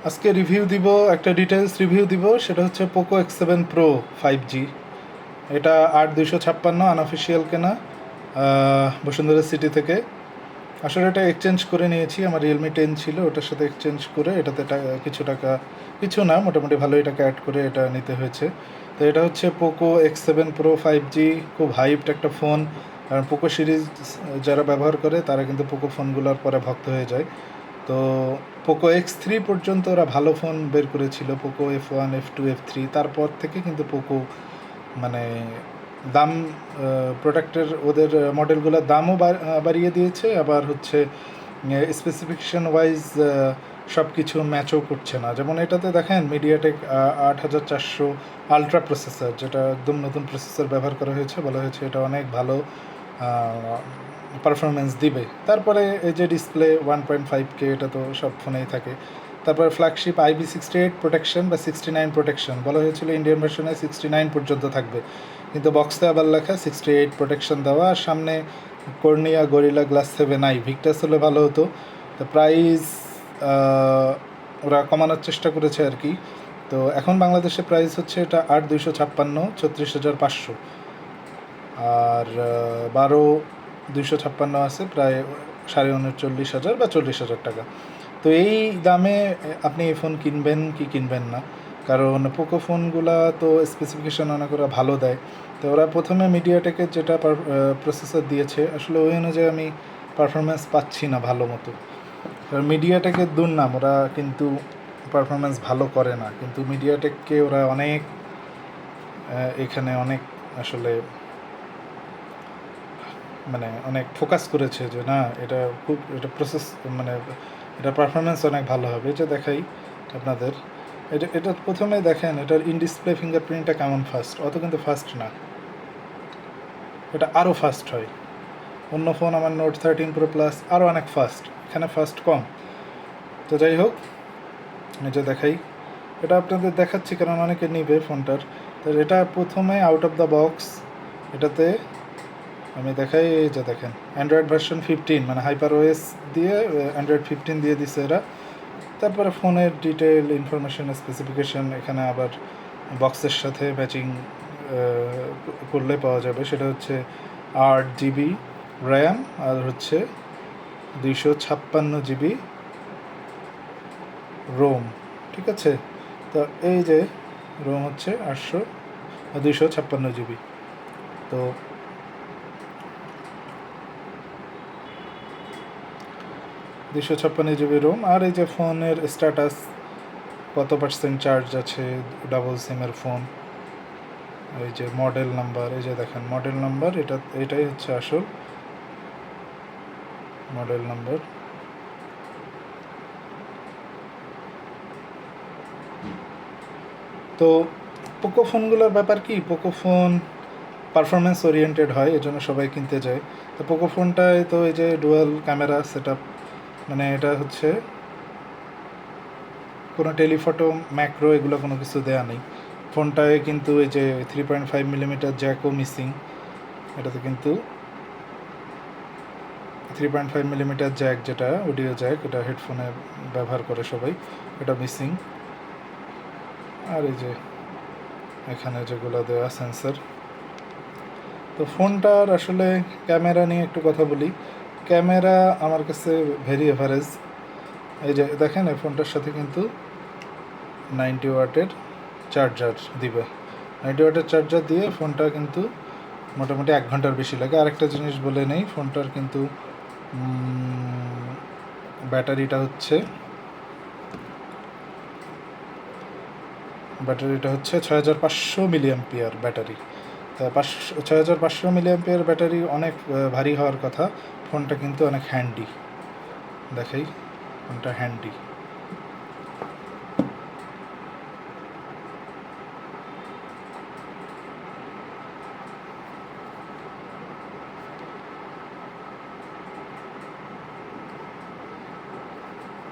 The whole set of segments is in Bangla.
আজকে রিভিউ দিব, একটা ডিটেলস রিভিউ দিব, সেটা হচ্ছে পোকো X7 Pro 5G। এটা 8256 আনঅফিসিয়াল কেনা, বসুন্ধরা সিটি থেকে। আসলে এটা এক্সচেঞ্জ করে নিয়েছি, আমার Realme 10 ছিল, ওটার সাথে এক্সচেঞ্জ করে এটাতে কিছু টাকা, কিছু না মোটামুটি ভালোই টাকা অ্যাড করে এটা নিতে হয়েছে। তো এটা হচ্ছে পোকো X7 Pro 5G, খুব হাইপড একটা ফোন। কারণ পোকো সিরিজ যারা ব্যবহার করে তারা কিন্তু পোকো ফোনগুলোর পরে ভক্ত হয়ে যায়। তো পোকো X3 পর্যন্ত ওরা ভালো ফোন বের করেছিল, পোকো F1 F2 F3, তারপর থেকে কিন্তু পোকো মানে দাম, প্রোডাক্টের ওদের মডেলগুলোর দামও বাড়িয়ে দিয়েছে, আবার হচ্ছে স্পেসিফিকেশন ওয়াইজ সব কিছু ম্যাচও করছে না। যেমন এটাতে দেখেন মিডিয়াটেক 8400 আলট্রা প্রসেসর, যেটা একদম নতুন প্রসেসর ব্যবহার করা হয়েছে, বলা হয়েছে এটা অনেক ভালো পারফরমেন্স দিবে। তারপরে এই যে ডিসপ্লে 1.5K, এটা তো সব ফোনেই থাকে। তারপরে ফ্ল্যাগশিপ IP68 প্রোটেকশন বা 69 প্রোটেকশন বলা হয়েছিল, ইন্ডিয়ান ভার্সনে 69 পর্যন্ত থাকবে, কিন্তু বক্সে আবার লেখা 68 প্রোটেকশন দেওয়া। আর সামনে cornea gorilla glass 7i Victus হলে ভালো হতো। তো প্রাইস ওরা কমানোর চেষ্টা করেছে আর কি। তো এখন বাংলাদেশে প্রাইস হচ্ছে এটা 8256, 36,500। আর 12,256 আছে, প্রায় 39,500 বা 40,000 টাকা। তো এই দামে আপনি এই ফোন কিনবেন কি কিনবেন না, কারণ পোকো ফোনগুলা তো স্পেসিফিকেশান অনেক ওরা ভালো দেয়। তো ওরা প্রথমে মিডিয়াটেকের যেটা প্রসেসর দিয়েছে, আসলে ওই অনুযায়ী আমি পারফরমেন্স পাচ্ছি না ভালো মতো। কারণ মিডিয়াটেকের দুর্নাম, ওরা কিন্তু পারফরমেন্স ভালো করে না, কিন্তু মিডিয়াটেককে ওরা অনেক এখানে অনেক আসলে মানে অনেক ফোকাস করেছে যে না, এটা খুব, এটা প্রসেস মানে এটা পারফরমেন্স অনেক ভালো হবে। এটা দেখাই আপনাদের। এটা প্রথমে দেখেন এটার ইন ডিসপ্লে ফিঙ্গারপ্রিন্টটা কেমন ফাস্ট, অত কিন্তু ফাস্ট না, এটা আরও ফাস্ট হয়। অন্য ফোন আমার নোট 13 Pro Plus আরও অনেক ফাস্ট, এখানে ফাস্ট কম। তো যাই হোক, এটা দেখাই, এটা আপনাদের দেখাচ্ছি কারণ অনেকে নিবে ফোনটার। তো এটা প্রথমে আউট অফ দ্য বক্স এটাতে আমি দেখাই, এই যে দেখেন অ্যান্ড্রয়েড ভার্সন 15 মানে হাইপার ওএস দিয়ে অ্যান্ড্রয়েড 15 দিয়ে দিছে এরা। তারপরে ফোনের ডিটেল ইনফরমেশন স্পেসিফিকেশান এখানে আবার বক্সের সাথে ম্যাচিং করলে পাওয়া যাবে। সেটা হচ্ছে 8GB র্যাম আর হচ্ছে 256GB রোম, ঠিক আছে। তো এই যে রোম হচ্ছে 256GB। তো 256GB রোম। আর এই যে ফোনের স্ট্যাটাস, কত পার্সেন্ট চার্জ আছে, ডাবল সিমের ফোন, এই যে মডেল নাম্বার, এই যে দেখেন মডেল নাম্বার, এটাই হচ্ছে আসল মডেল নাম্বার। তো পোকো ফোনগুলোর ব্যাপার কি, পোকো ফোন পারফরমেন্স ওরিয়েন্টেড হয়, এজন্য সবাই কিনতে যায়। তো পোকো ফোনটায় তো এই যে ডুয়াল ক্যামেরা সেট আপ, মানে এটা হচ্ছে কোনো টেলিফটো ম্যাক্রো এগুলো কোনো কিছু দেয়া নেই ফোনটায়, কিন্তু এই যে 3.5mm জ্যাকও মিসিং। এটাতে কিন্তু 3.5mm জ্যাক, যেটা অডিও জ্যাক, এটা হেডফোনে ব্যবহার করে সবাই, এটা মিসিং। আর এই যে এখানে যেগুলো দেওয়া সেন্সর। তো ফোনটার আসলে ক্যামেরা নিয়ে একটু কথা বলি। ক্যামেরা আমার কাছে ভেরি এভারেজ। এই যে দেখেন এই ফোনটার সাথে কিন্তু 90 ওয়াটের চার্জার দিবে। 90 ওয়াটের চার্জার দিয়ে ফোনটা কিন্তু মোটামুটি 1 ঘন্টার বেশি লাগে। আরেকটা জিনিস বলে নেই, ফোনটার কিন্তু ব্যাটারিটা হচ্ছে 6500 মিলিঅ্যাম্পিয়ার ব্যাটারি। তা 6500 মিলিঅ্যাম্পিয়ার ব্যাটারি অনেক ভারী হওয়ার কথা, ফোনটা কিন্তু অনেক হ্যান্ডি। দেখাই, ফোনটা হ্যান্ডি।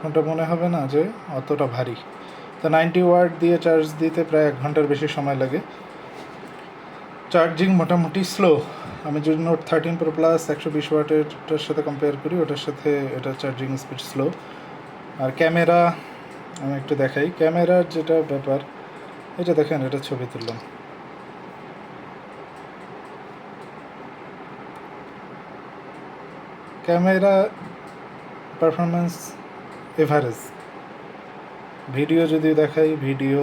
ফোনটা মনে হবে না যে অতটা ভারী। তো 90 ওয়াট দিয়ে চার্জ দিতে প্রায় 1 ঘন্টার বেশি সময় লাগে। চার্জিং মোটামুটি স্লো। আমি যদি নোট 13 Pro Plus 120 ওয়াটেরটার সাথে কম্পেয়ার করি, ওটার সাথে এটা চার্জিং স্পিড স্লো। আর ক্যামেরা আমি একটু দেখাই ক্যামেরার যেটা ব্যাপার, এটা দেখেন, এটা ছবি তুললাম, ক্যামেরা পারফরমেন্স এভারেজ। ভিডিও যদি দেখাই, video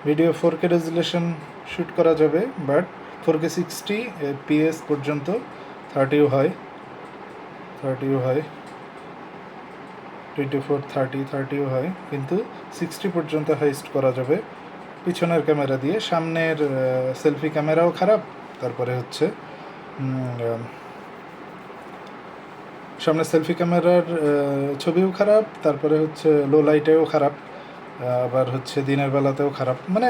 video 4K resolution shoot করা যাবে, বাট 4K 60 FPS পর্যন্ত 30ও হয়, 24 30 হয়, কিন্তু 60 পর্যন্ত হাইস্ট করা যাবে পিছনের ক্যামেরা দিয়ে। সামনের সেলফি ক্যামেরাও খারাপ, তারপরে হচ্ছে সামনের সেলফি ক্যামেরার ছবিও খারাপ, তারপরে হচ্ছে লো লাইটেও খারাপ, আবার হচ্ছে দিনের বেলাতেও খারাপ, মানে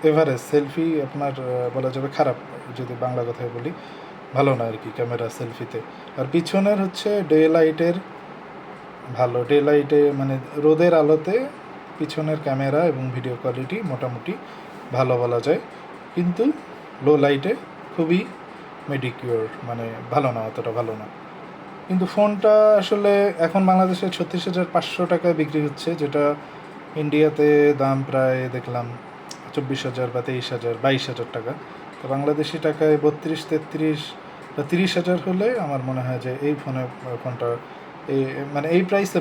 এভারেজ সেলফি আপনার বলা যাবে খারাপ, যদি বাংলা কথায় বলি, ভালো না আর কি ক্যামেরা সেলফিতে। আর পিছনের হচ্ছে ডে লাইটের ভালো, ডে লাইটে মানে রোদের আলোতে পিছনের ক্যামেরা এবং ভিডিও কোয়ালিটি মোটামুটি ভালো বলা যায়, কিন্তু লো লাইটে খুবই মেডিকিওর, মানে ভালো না, অতটা ভালো না। কিন্তু ফোনটা আসলে এখন বাংলাদেশে 36,500 টাকায় বিক্রি হচ্ছে, যেটা ইন্ডিয়াতে দাম প্রায় দেখলাম 24,000 বা 23,000 22,000 টাকা। তো বাংলাদেশি টাকায় 32, 33 বা 30,000 হলে আমার মনে হয় যে এই ফোনটা এই মানে এই প্রাইসে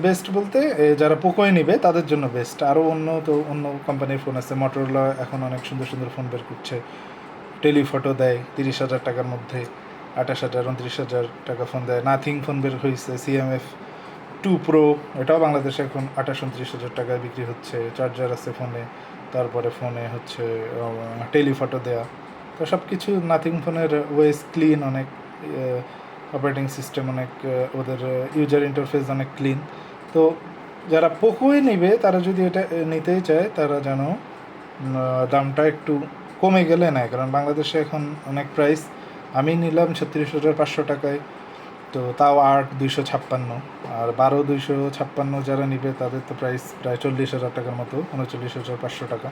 বেস্ট বলতে যারা পোকোয় নেবে তাদের জন্য বেস্ট। আরও অন্য কোম্পানির ফোন আছে, মটোরোলা এখন অনেক সুন্দর সুন্দর ফোন বের করছে, টেলিফটো দেয় 30,000 টাকার মধ্যে, 28,000 29,000 টাকা ফোন দেয়। নাথিং ফোন বের হয়েছে CMF2 Pro, এটাও বাংলাদেশে এখন 28-29,000 টাকায় বিক্রি হচ্ছে। চার্জার আছে ফোনে, তারপরে ফোনে হচ্ছে টেলিফটো দেয়া। তো সব কিছু নাথিং ফোনের ওয়েস ক্লিন অনেক, অপারেটিং সিস্টেম অনেক, ওদের ইউজার ইন্টারফেস অনেক ক্লিন। তো যারা পোকোয় নেবে তারা যদি এটা নিতেই চায়, তারা যেন দামটা একটু কমে গেলে নেয়, কারণ বাংলাদেশে এখন অনেক প্রাইস। আমি নিলাম 36,500 টাকায়, তো তাও 8,256, আর 12,256 যারা নিবে তাদের তো প্রাইস প্রায় 40,000 টাকার মতো, 39,500 টাকা।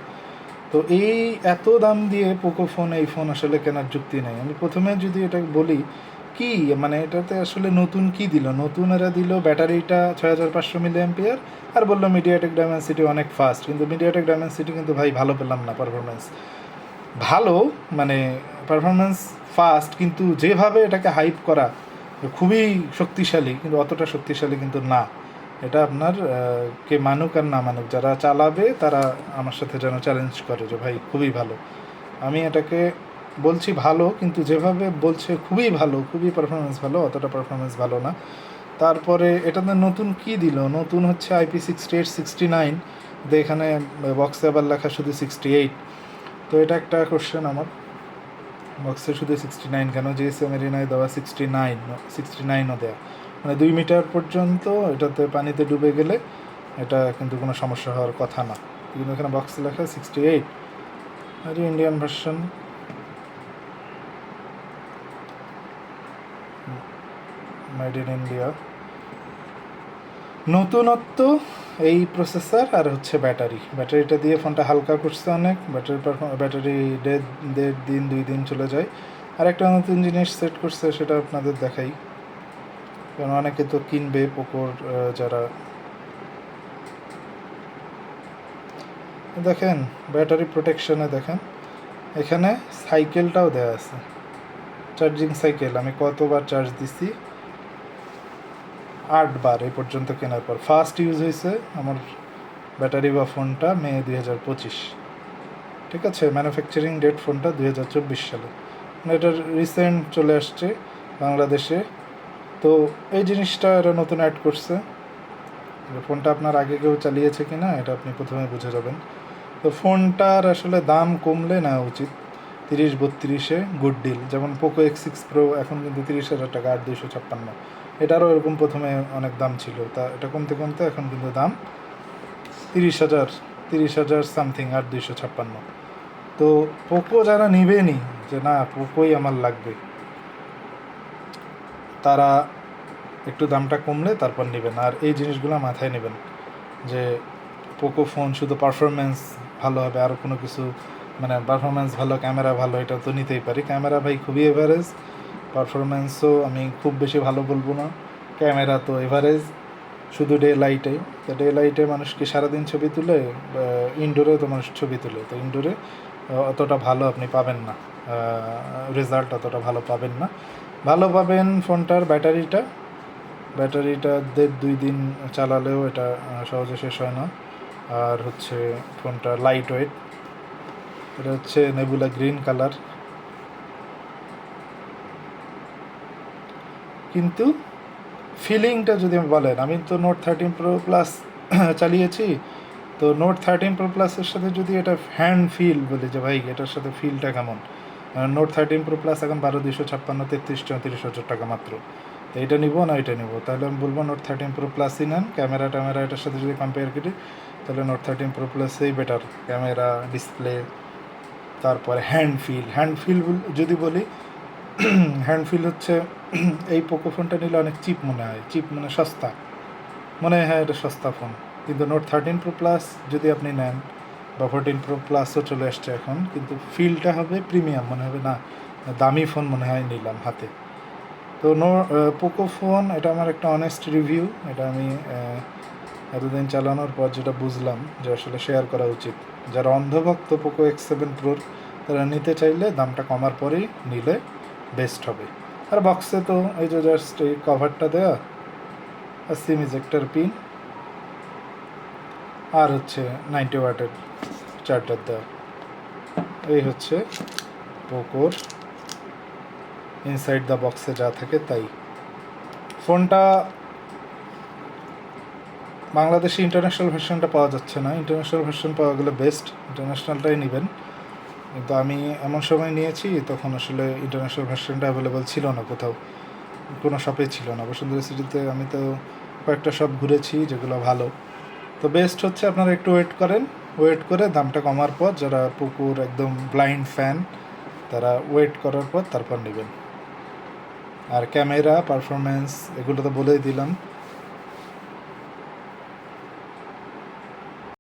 তো এই এত দাম দিয়ে পোকো ফোন, এই ফোন আসলে কেনার যুক্তি নেই। আমি প্রথমে যদি এটা বলি, কি মানে এটাতে আসলে নতুন কি দিল? নতুন এরা দিল ব্যাটারিটা 6,500 mAh, আর বললো মিডিয়াটেক ডায়মেনসিটি অনেক ফাস্ট, কিন্তু মিডিয়াটেক ডায়মেনসিটি কিন্তু ভাই ভালো পেলাম না। পারফরমেন্স ভালো, মানে পারফরমেন্স ফাস্ট, কিন্তু যেভাবে এটাকে হাইপ করা খুবই শক্তিশালী, কিন্তু অতটা শক্তিশালী কিন্তু না। এটা আপনার কে মানুক আর না মানুক, যারা চালাবে তারা আমার সাথে যেন চ্যালেঞ্জ করে যে ভাই খুবই ভালো। আমি এটাকে বলছি ভালো, কিন্তু যেভাবে বলছে খুবই ভালো, খুবই পারফরমেন্স ভালো, অতটা পারফরমেন্স ভালো না। তারপরে এটাতে নতুন কি দিল? নতুন হচ্ছে IP68 69, এখানে বক্সে আবার লেখা শুধু 68। তো এটা একটা কোশ্চেন আমার, বক্সে শুধু 69 কেন? জিএসএম এরিনায় দেওয়া 69ও দেওয়া, মানে 2 মিটার পর্যন্ত এটাতে পানিতে ডুবে গেলে এটা কিন্তু কোনো সমস্যা হওয়ার কথা না, কিন্তু এখানে বক্সে লেখা 68। আর Indian version, made in India. নতুনত্ব এই প্রসেসর আর হচ্ছে ব্যাটারিটা দিয়ে ফোনটা হালকা করছে অনেক, ব্যাটারি 1.5 দিন 2 দিন চলে যায়। আর একটা নতুন জিনিস সেট করছে, সেটা আপনাদের দেখাই, কারণ অনেকে তো কিনবে পোকোর, যারা দেখেন ব্যাটারি প্রোটেকশনে দেখেন এখানে সাইকেলটাও দেওয়া আছে, চার্জিং সাইকেল। আমি কতবার চার্জ দিছি? 8 বার এই পর্যন্ত কেনার পর। ফার্স্ট ইউজ হয়েছে আমার ব্যাটারি বা ফোনটা মে 2025, ঠিক আছে? ম্যানুফ্যাকচারিং ডেট ফোনটা 2024 সালে, মানে এটা রিসেন্ট চলে আসছে বাংলাদেশে। তো এই জিনিসটা এরা নতুন অ্যাড করছে। ফোনটা আপনার আগে কেউ চালিয়েছে কি না এটা আপনি প্রথমে বুঝে যাবেন। তো ফোনটার আসলে দাম কমলে নেওয়া উচিত, 30-32-এ গুড ডিল। যেমন পোকো X6 Pro এখন কিন্তু 30,000 টাকা, 8,256। এটারও এরকম প্রথমে অনেক দাম ছিল, তা এটা কমতে কমতে এখন কিন্তু দাম 30,000 সামথিং, 8,256। তো পোকো যারা নিবেনি, যে না পোকোই আমার লাগবে, তারা একটু দামটা কমলে তারপর নেবেন। আর এই জিনিসগুলো মাথায় নেবেন যে পোকো ফোন শুধু পারফরমেন্স ভালো হবে, আরও কোনো কিছু, মানে পারফরমেন্স ভালো, ক্যামেরা ভালো, এটা তো নিতেই পারি। ক্যামেরা ভাই খুবই এভারেজ, পারফরমেন্সও আমি খুব বেশি ভালো বলবো না, ক্যামেরা তো এভারেজ, শুধু ডে লাইটে। তো ডে লাইটে মানুষ কি সারাদিন ছবি তুলে, ইনডোরে তো মানুষ ছবি তুলে, তো ইনডোরে অতটা ভালো আপনি পাবেন না, রেজাল্ট অতটা ভালো পাবেন না। ভালো পাবেন ফোনটার ব্যাটারিটা, 1.5-2 দিন চালালেও এটা সহজে শেষ হয় না। আর হচ্ছে ফোনটা লাইট ওয়েট, এটা হচ্ছে নেবুলা গ্রিন কালার। কিন্তু ফিলিংটা যদি বলেন, আমি তো নোট 13 প্রো প্লাস চালিয়েছি, তো নোট 13 প্রো প্লাসের সাথে যদি এটা হ্যান্ড ফিল বলি যে ভাই এটার সাথে ফিলটা কেমন, নোট 13 প্রো প্লাস এখন 12,256, 33-34 হাজার টাকা মাত্র। তো এটা নিবো না এটা নিবো, তাহলে আমি বলবো নোট 13 প্রো প্লাসই নেন। ক্যামেরা ট্যামেরা এটার সাথে যদি কম্পেয়ার করি তাহলে নোট 13 প্রো প্লাসেই বেটার, ক্যামেরা, ডিসপ্লে, তারপরে হ্যান্ড ফিল যদি বলি, হ্যান্ড ফিল হচ্ছে এই পোকো ফোনটা নিলে অনেক চিপ মনে হয়, চিপ মানে সস্তা মনে হয়, এটা সস্তা ফোন। কিন্তু নোট 13 প্রো প্লাস যদি আপনি নেন, বা 14 প্রো প্লাসও চলে আসছে এখন, কিন্তু ফিলটা হবে প্রিমিয়াম, মনে হবে না দামি ফোন মনে হয় নিলাম হাতে। তো পোকো ফোন, এটা আমার একটা অনেস্ট রিভিউ, এটা আমি এতদিন চালানোর পর যেটা বুঝলাম যে আসলে শেয়ার করা উচিত। যারা অন্ধভক্ত পোকো X7 প্রোর, তারা নিতে চাইলে দামটা কমার পরেই নিলে বেস্ট হবে। আর বক্সে তো এই যে জাস্ট এই কভারটা দেওয়া, আর সিম ইজেক্টার পিন, আর হচ্ছে 90 ওয়াটের চার্জার দেওয়া, এই হচ্ছে পোকোর ইনসাইড দ্য বক্সে যা থাকে তাই। ফোনটা বাংলাদেশে ইন্টারন্যাশনাল ভার্সনটা পাওয়া যাচ্ছে না, ইন্টারন্যাশনাল ভার্সন পাওয়া গেলে বেস্ট, ইন্টারন্যাশনালটাই নেবেন। কিন্তু আমি এমন সময় নিয়েছি তখন আসলে ইন্টারন্যাশনাল ভার্সনটা অ্যাভেলেবেল ছিল না, কোথাও কোনো শপে ছিল না। বসুন্ধরা সিটিতে আমি তো কয়েকটা শপ ঘুরেছি যেগুলো ভালো। তো বেস্ট হচ্ছে আপনারা একটু ওয়েট করেন, ওয়েট করে দামটা কমার পর, যারা পুকুর একদম ব্লাইন্ড ফ্যান তারা ওয়েট করার পর তারপর নেবেন। আর ক্যামেরা পারফরমেন্স এগুলো তো বলেই দিলাম।